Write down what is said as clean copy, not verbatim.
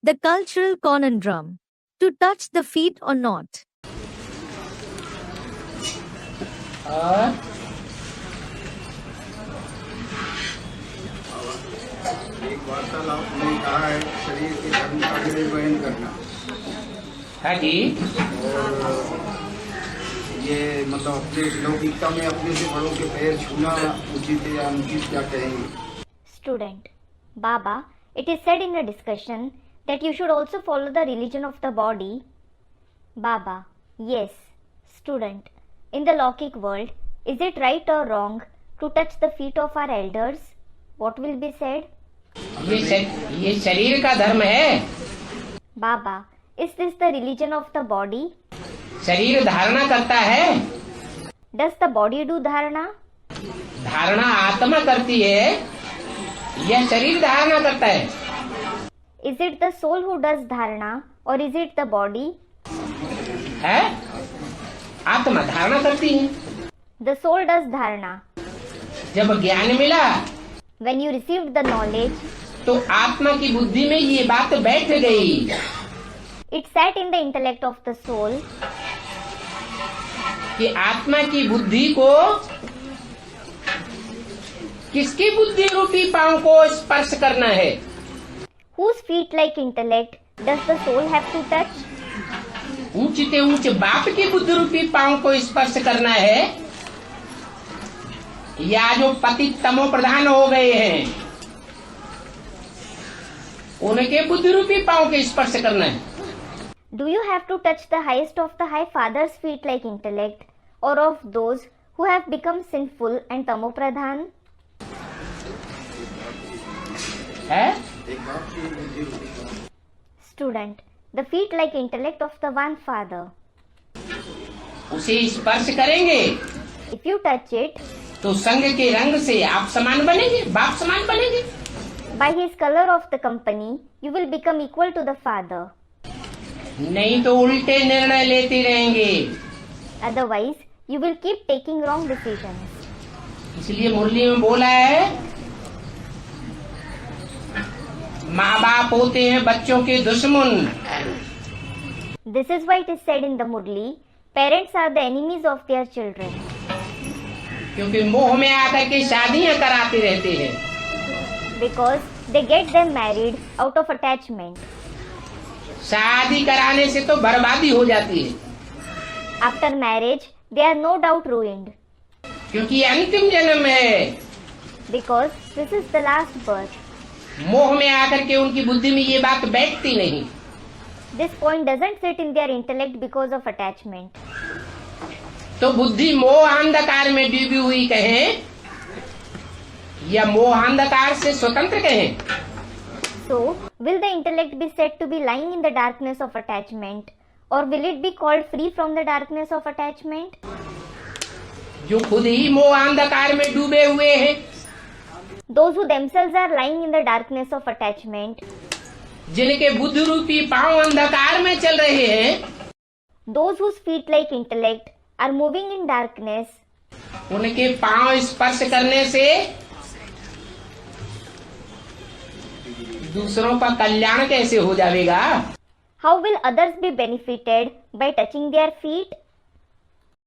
The cultural conundrum. To touch the feet or not. और एक वार्तालाप में कहा है शरीर के धर्म का निर्वहन करना। हाँ जी, और ये मतलब अपने लौकिकता में अपने से बड़ों के पैर छूना उचित है या अनुचित, क्या कहेंगे? Student, Baba, it is said in a discussion that you should also follow the religion of the body. Baba, yes. Student, in the Lockic world, is it right or wrong to touch the feet of our elders? What will be said? ये शरीर का धर्म है। Baba, is this the religion of the body? शरीर धारणा करता है। Does the body do dharana? धारणा आत्मा करती है, यह शरीर धारणा करता है। Is it the soul who does dharana or is it the body? है, आत्मा धारणा करती है। The soul does dharana. जब ज्ञान मिला When you received the knowledge, तो आत्मा की बुद्धि में ये बात बैठ गई। it sat in the intellect of the soul कि आत्मा की बुद्धि को किसकी बुद्धि रूपी पांव को स्पर्श करना है। whose feet like intellect does the soul have to touch? ऊंचते ऊंच बाप की बुद्धि रूपी पांव को स्पर्श करना है, या जो पति तमो प्रधान हो गए हैं उनके बुद्धि रूपी पांव के स्पर्श करना है। Do you have to touch the highest of the high father's feet like intellect or of those who have become sinful and tamopradhan? है Student, the feet like intellect of the one father. उसे स्पर्श करेंगे If you touch it, तो संग के रंग से आप समान बनेंगे, बाप समान बनेंगे। by his color of the company, you will become equal to the father. नहीं तो उल्टे निर्णय लेते रहेंगे। Otherwise, you will keep taking wrong decisions. इसलिए मुरली में बोला है, माँ बाप होते हैं बच्चों के दुश्मन। This is why it is said in the Murli, parents are the enemies of their children. क्योंकि मोह में आकर के शादियां कराते रहते हैं। Because they get them married out of attachment. शादी कराने से तो बर्बादी हो जाती है, After marriage, they are no doubt ruined. क्योंकि अंतिम जन्म है। Because this is the last birth. मोह में आकर के उनकी बुद्धि में ये बात बैठती नहीं। This point doesn't sit in their intellect because of attachment. तो बुद्धि मोह अंधकार में डूबी हुई कहें या मोह अंधकार से स्वतंत्र कहें? So, will the intellect be said to be lying in the darkness of attachment, or will it be called free from the darkness of attachment? जो खुद ही मोह अंधकार में डूबे हुए हैं, Those who themselves are lying in the darkness of attachment, जिनके बुद्धि रूपी पांव अंधकार में चल रहे हैं, those whose feet like intellect are moving in darkness, उनके पांव स्पर्श करने से दूसरों का कल्याण कैसे हो जाएगा? how will others be benefited by touching their feet?